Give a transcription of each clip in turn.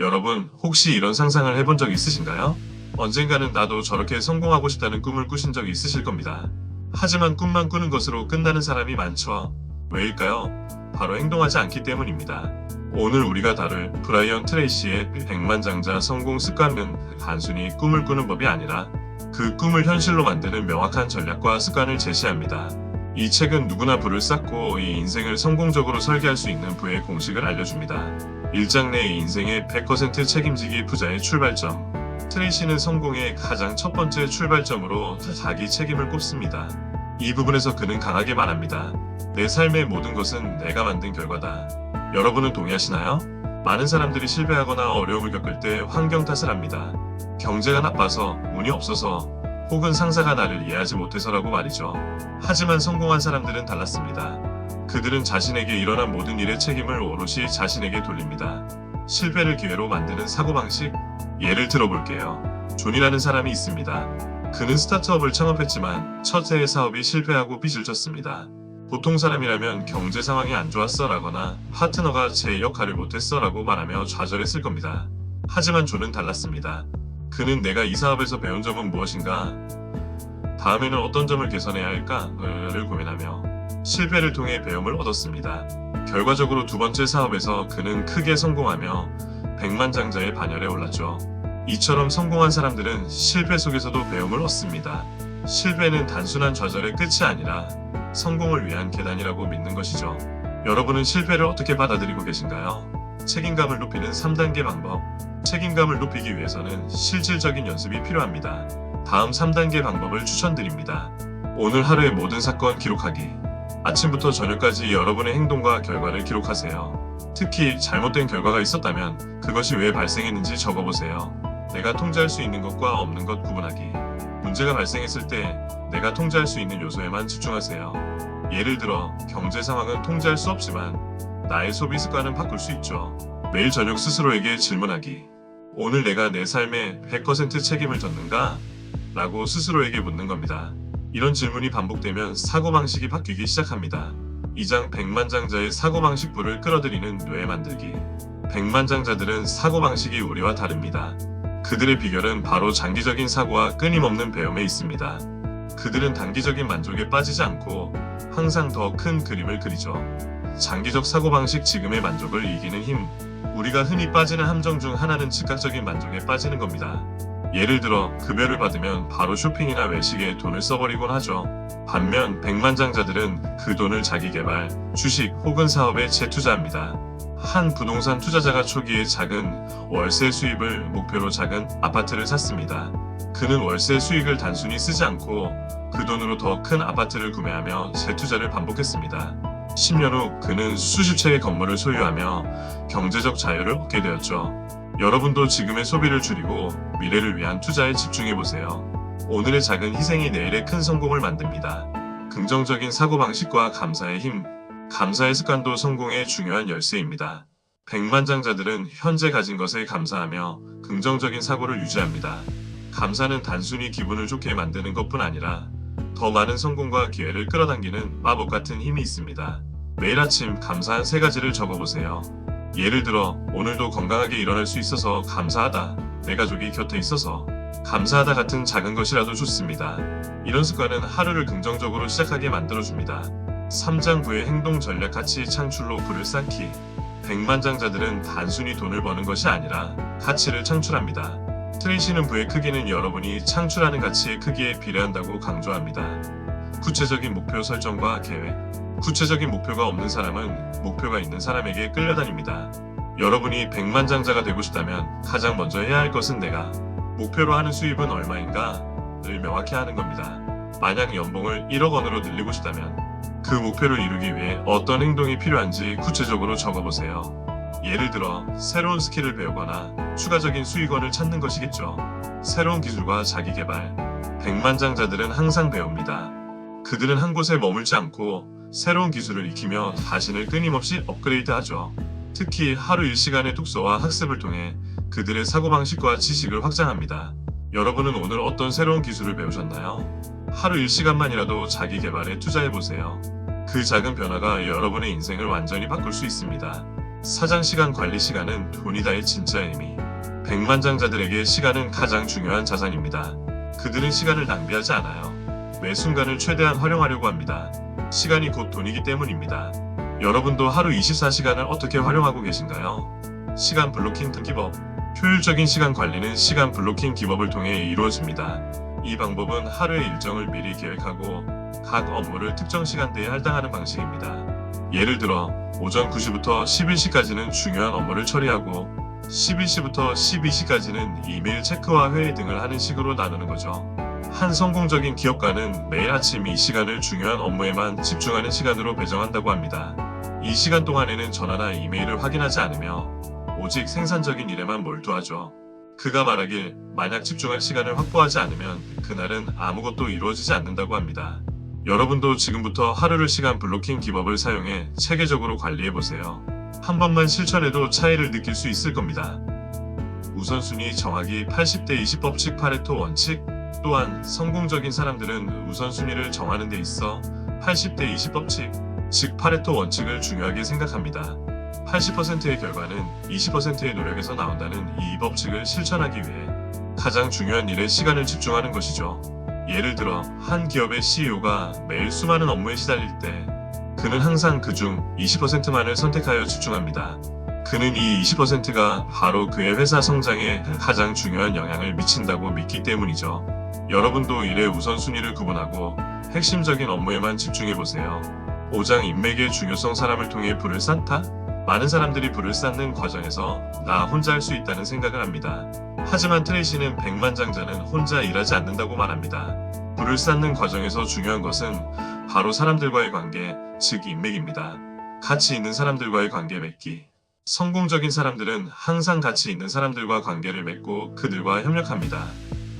여러분, 혹시 이런 상상을 해본 적 있으신가요? 언젠가는 나도 저렇게 성공하고 싶다는 꿈을 꾸신 적이 있으실 겁니다. 하지만 꿈만 꾸는 것으로 끝나는 사람이 많죠. 왜일까요? 바로 행동하지 않기 때문입니다. 오늘 우리가 다룰 브라이언 트레이시의 백만장자 성공 습관은 단순히 꿈을 꾸는 법이 아니라 그 꿈을 현실로 만드는 명확한 전략과 습관을 제시합니다. 이 책은 누구나 부를 쌓고 이 인생을 성공적으로 설계할 수 있는 부의 공식을 알려줍니다. 1장 내 인생의 100% 책임지기 부자의 출발점. 트레이시는 성공의 가장 첫 번째 출발점으로 자기 책임을 꼽습니다. 이 부분에서 그는 강하게 말합니다. 내 삶의 모든 것은 내가 만든 결과다. 여러분은 동의하시나요? 많은 사람들이 실패하거나 어려움을 겪을 때 환경 탓을 합니다. 경제가 나빠서, 운이 없어서, 혹은 상사가 나를 이해하지 못해서라고 말이죠. 하지만 성공한 사람들은 달랐습니다. 그들은 자신에게 일어난 모든 일의 책임을 오롯이 자신에게 돌립니다. 실패를 기회로 만드는 사고방식? 예를 들어볼게요. 존이라는 사람이 있습니다. 그는 스타트업을 창업했지만 첫 해의 사업이 실패하고 빚을 졌습니다. 보통 사람이라면 경제 상황이 안 좋았어 라거나 파트너가 제 역할을 못했어 라고 말하며 좌절했을 겁니다. 하지만 존은 달랐습니다. 그는 내가 이 사업에서 배운 점은 무엇인가? 다음에는 어떤 점을 개선해야 할까?를 고민하며 실패를 통해 배움을 얻었습니다. 결과적으로 두 번째 사업에서 그는 크게 성공하며 백만장자의 반열에 올랐죠. 이처럼 성공한 사람들은 실패 속에서도 배움을 얻습니다. 실패는 단순한 좌절의 끝이 아니라 성공을 위한 계단이라고 믿는 것이죠. 여러분은 실패를 어떻게 받아들이고 계신가요? 책임감을 높이는 3단계 방법. 책임감을 높이기 위해서는 실질적인 연습이 필요합니다. 다음 3단계 방법을 추천드립니다. 오늘 하루의 모든 사건 기록하기. 아침부터 저녁까지 여러분의 행동과 결과를 기록하세요. 특히 잘못된 결과가 있었다면 그것이 왜 발생했는지 적어보세요. 내가 통제할 수 있는 것과 없는 것 구분하기. 문제가 발생했을 때 내가 통제할 수 있는 요소에만 집중하세요. 예를 들어 경제 상황은 통제할 수 없지만 나의 소비 습관은 바꿀 수 있죠. 매일 저녁 스스로에게 질문하기. 오늘 내가 내 삶에 100% 책임을 졌는가? 라고 스스로에게 묻는 겁니다. 이런 질문이 반복되면 사고방식이 바뀌기 시작합니다. 2장 백만장자의 사고방식부를 끌어들이는 뇌 만들기. 백만장자들은 사고방식이 우리와 다릅니다. 그들의 비결은 바로 장기적인 사고와 끊임없는 배움에 있습니다. 그들은 단기적인 만족에 빠지지 않고 항상 더 큰 그림을 그리죠. 장기적 사고방식 지금의 만족을 이기는 힘. 우리가 흔히 빠지는 함정 중 하나는 즉각적인 만족에 빠지는 겁니다. 예를 들어 급여를 받으면 바로 쇼핑이나 외식에 돈을 써버리곤 하죠. 반면 백만장자들은 그 돈을 자기개발, 주식 혹은 사업에 재투자합니다. 한 부동산 투자자가 초기에 작은 월세 수입을 목표로 작은 아파트를 샀습니다. 그는 월세 수익을 단순히 쓰지 않고 그 돈으로 더 큰 아파트를 구매하며 재투자를 반복했습니다. 10년 후 그는 수십 채의 건물을 소유하며 경제적 자유를 얻게 되었죠. 여러분도 지금의 소비를 줄이고 미래를 위한 투자에 집중해보세요. 오늘의 작은 희생이 내일의 큰 성공을 만듭니다. 긍정적인 사고방식과 감사의 힘. 감사의 습관도 성공의 중요한 열쇠입니다. 백만장자들은 현재 가진 것에 감사하며 긍정적인 사고를 유지합니다. 감사는 단순히 기분을 좋게 만드는 것뿐 아니라 더 많은 성공과 기회를 끌어당기는 마법 같은 힘이 있습니다. 매일 아침 감사한 3가지를 적어보세요. 예를 들어 오늘도 건강하게 일어날 수 있어서 감사하다. 내 가족이 곁에 있어서 감사하다 같은 작은 것이라도 좋습니다. 이런 습관은 하루를 긍정적으로 시작하게 만들어줍니다. 3장 9의 행동 전략 가치 창출로 부를 쌓기. 백만장자들은 단순히 돈을 버는 것이 아니라 가치를 창출합니다. 트레이시는 부의 크기는 여러분이 창출하는 가치의 크기에 비례한다고 강조합니다. 구체적인 목표 설정과 계획. 구체적인 목표가 없는 사람은 목표가 있는 사람에게 끌려다닙니다. 여러분이 백만장자가 되고 싶다면 가장 먼저 해야 할 것은 내가 목표로 하는 수입은 얼마인가를 명확히 하는 겁니다. 만약 연봉을 1억 원으로 늘리고 싶다면 그 목표를 이루기 위해 어떤 행동이 필요한지 구체적으로 적어보세요. 예를 들어 새로운 스킬을 배우거나 추가적인 수익원을 찾는 것이겠죠. 새로운 기술과 자기개발. 백만장자들은 항상 배웁니다. 그들은 한 곳에 머물지 않고 새로운 기술을 익히며 자신을 끊임없이 업그레이드하죠. 특히 하루 1시간의 독서와 학습을 통해 그들의 사고방식과 지식을 확장합니다. 여러분은 오늘 어떤 새로운 기술을 배우셨나요? 하루 1시간만이라도 자기 개발에 투자해보세요. 그 작은 변화가 여러분의 인생을 완전히 바꿀 수 있습니다. 사장 시간 관리 시간은 돈이다의 진짜 의미. 백만장자들에게 시간은 가장 중요한 자산입니다. 그들은 시간을 낭비하지 않아요. 매 순간을 최대한 활용하려고 합니다. 시간이 곧 돈이기 때문입니다. 여러분도 하루 24시간을 어떻게 활용하고 계신가요? 시간 블로킹 기법. 효율적인 시간 관리는 시간 블로킹 기법을 통해 이루어집니다. 이 방법은 하루의 일정을 미리 계획하고 각 업무를 특정 시간대에 할당하는 방식입니다. 예를 들어 오전 9시부터 11시까지는 중요한 업무를 처리하고 11시부터 12시까지는 이메일 체크와 회의 등을 하는 식으로 나누는 거죠. 한 성공적인 기업가는 매일 아침 이 시간을 중요한 업무에만 집중하는 시간으로 배정한다고 합니다. 이 시간 동안에는 전화나 이메일을 확인하지 않으며 오직 생산적인 일에만 몰두하죠. 그가 말하길 만약 집중할 시간을 확보하지 않으면 그날은 아무것도 이루어지지 않는다고 합니다. 여러분도 지금부터 하루를 시간 블로킹 기법을 사용해 체계적으로 관리해보세요. 한 번만 실천해도 차이를 느낄 수 있을 겁니다. 우선순위 정하기 80대 20 법칙 파레토 원칙. 또한 성공적인 사람들은 우선순위를 정하는 데 있어 80대 20 법칙, 즉 파레토 원칙을 중요하게 생각합니다. 80%의 결과는 20%의 노력에서 나온다는 이 법칙을 실천하기 위해 가장 중요한 일에 시간을 집중하는 것이죠. 예를 들어 한 기업의 CEO가 매일 수많은 업무에 시달릴 때 그는 항상 그중 20%만을 선택하여 집중합니다. 그는 이 20%가 바로 그의 회사 성장에 가장 중요한 영향을 미친다고 믿기 때문이죠. 여러분도 일의 우선순위를 구분하고 핵심적인 업무에만 집중해보세요. 5장 인맥의 중요성. 사람을 통해 부를 쌓다? 많은 사람들이 부를 쌓는 과정에서 나 혼자 할 수 있다는 생각을 합니다. 하지만 트레이시는 백만장자는 혼자 일하지 않는다고 말합니다. 부를 쌓는 과정에서 중요한 것은 바로 사람들과의 관계, 즉 인맥입니다. 가치 있는 사람들과의 관계 맺기. 성공적인 사람들은 항상 가치 있는 사람들과 관계를 맺고 그들과 협력합니다.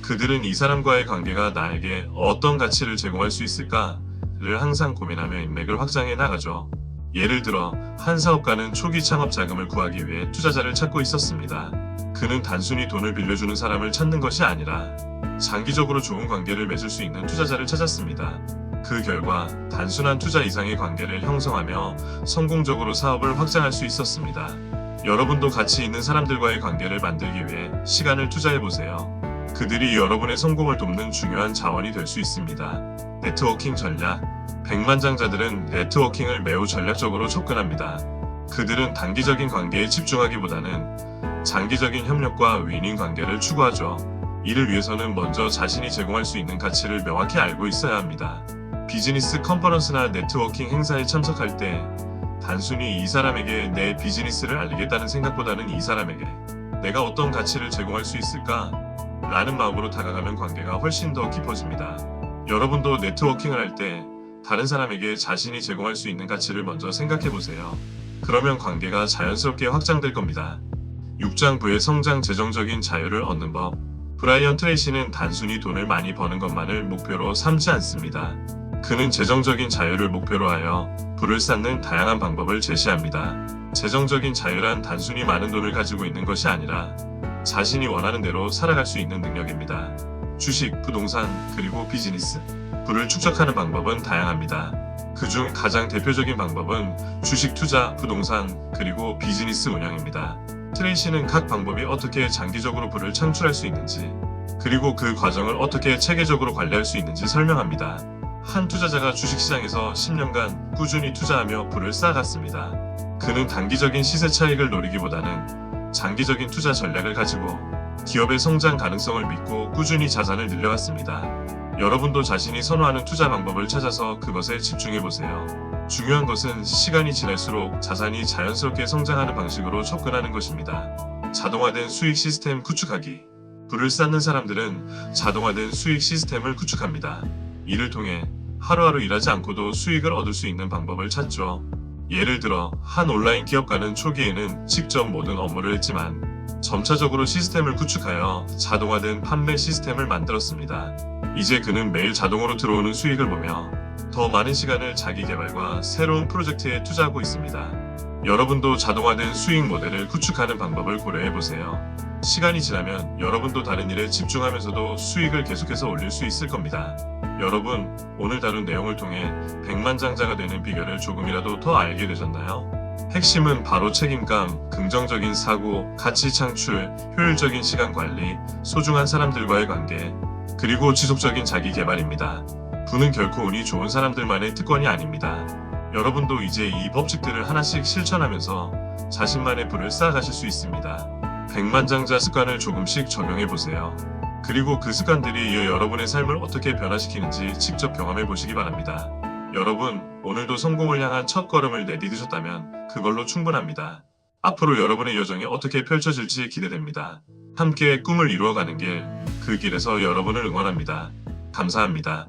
그들은 이 사람과의 관계가 나에게 어떤 가치를 제공할 수 있을까를 항상 고민하며 인맥을 확장해 나가죠. 예를 들어 한 사업가는 초기 창업 자금을 구하기 위해 투자자를 찾고 있었습니다. 그는 단순히 돈을 빌려주는 사람을 찾는 것이 아니라 장기적으로 좋은 관계를 맺을 수 있는 투자자를 찾았습니다. 그 결과 단순한 투자 이상의 관계를 형성하며 성공적으로 사업을 확장할 수 있었습니다. 여러분도 가치 있는 사람들과의 관계를 만들기 위해 시간을 투자해보세요. 그들이 여러분의 성공을 돕는 중요한 자원이 될 수 있습니다. 네트워킹 전략. 백만장자들은 네트워킹을 매우 전략적으로 접근합니다. 그들은 단기적인 관계에 집중하기보다는 장기적인 협력과 윈윈 관계를 추구하죠. 이를 위해서는 먼저 자신이 제공할 수 있는 가치를 명확히 알고 있어야 합니다. 비즈니스 컨퍼런스나 네트워킹 행사에 참석할 때 단순히 이 사람에게 내 비즈니스를 알리겠다는 생각보다는 이 사람에게 내가 어떤 가치를 제공할 수 있을까? 라는 마음으로 다가가면 관계가 훨씬 더 깊어집니다. 여러분도 네트워킹을 할 때 다른 사람에게 자신이 제공할 수 있는 가치를 먼저 생각해보세요. 그러면 관계가 자연스럽게 확장될 겁니다. 6장 부의 성장. 재정적인 자유를 얻는 법. 브라이언 트레이시는 단순히 돈을 많이 버는 것만을 목표로 삼지 않습니다. 그는 재정적인 자유를 목표로 하여 부를 쌓는 다양한 방법을 제시합니다. 재정적인 자유란 단순히 많은 돈을 가지고 있는 것이 아니라 자신이 원하는 대로 살아갈 수 있는 능력입니다. 주식, 부동산, 그리고 비즈니스. 부를 축적하는 방법은 다양합니다. 그중 가장 대표적인 방법은 주식 투자, 부동산, 그리고 비즈니스 운영입니다. 트레이시는 각 방법이 어떻게 장기적으로 부를 창출할 수 있는지, 그리고 그 과정을 어떻게 체계적으로 관리할 수 있는지 설명합니다. 한 투자자가 주식시장에서 10년간 꾸준히 투자하며 부를 쌓아갔습니다. 그는 단기적인 시세 차익을 노리기보다는 장기적인 투자 전략을 가지고 기업의 성장 가능성을 믿고 꾸준히 자산을 늘려갔습니다. 여러분도 자신이 선호하는 투자 방법을 찾아서 그것에 집중해보세요. 중요한 것은 시간이 지날수록 자산이 자연스럽게 성장하는 방식으로 접근하는 것입니다. 자동화된 수익 시스템 구축하기. 부를 쌓는 사람들은 자동화된 수익 시스템을 구축합니다. 이를 통해 하루하루 일하지 않고도 수익을 얻을 수 있는 방법을 찾죠. 예를 들어 한 온라인 기업가는 초기에는 직접 모든 업무를 했지만 점차적으로 시스템을 구축하여 자동화된 판매 시스템을 만들었습니다. 이제 그는 매일 자동으로 들어오는 수익을 보며 더 많은 시간을 자기 개발과 새로운 프로젝트에 투자하고 있습니다. 여러분도 자동화된 수익 모델을 구축하는 방법을 고려해보세요. 시간이 지나면 여러분도 다른 일에 집중하면서도 수익을 계속해서 올릴 수 있을 겁니다. 여러분, 오늘 다룬 내용을 통해 백만장자가 되는 비결을 조금이라도 더 알게 되셨나요? 핵심은 바로 책임감, 긍정적인 사고, 가치 창출, 효율적인 시간 관리, 소중한 사람들과의 관계, 그리고 지속적인 자기 개발입니다. 부는 결코 운이 좋은 사람들만의 특권이 아닙니다. 여러분도 이제 이 법칙들을 하나씩 실천하면서 자신만의 부를 쌓아가실 수 있습니다. 백만장자 습관을 조금씩 적용해보세요. 그리고 그 습관들이 이어 여러분의 삶을 어떻게 변화시키는지 직접 경험해 보시기 바랍니다. 여러분, 오늘도 성공을 향한 첫 걸음을 내디디셨다면 그걸로 충분합니다. 앞으로 여러분의 여정이 어떻게 펼쳐질지 기대됩니다. 함께 꿈을 이루어가는 길, 그 길에서 여러분을 응원합니다. 감사합니다.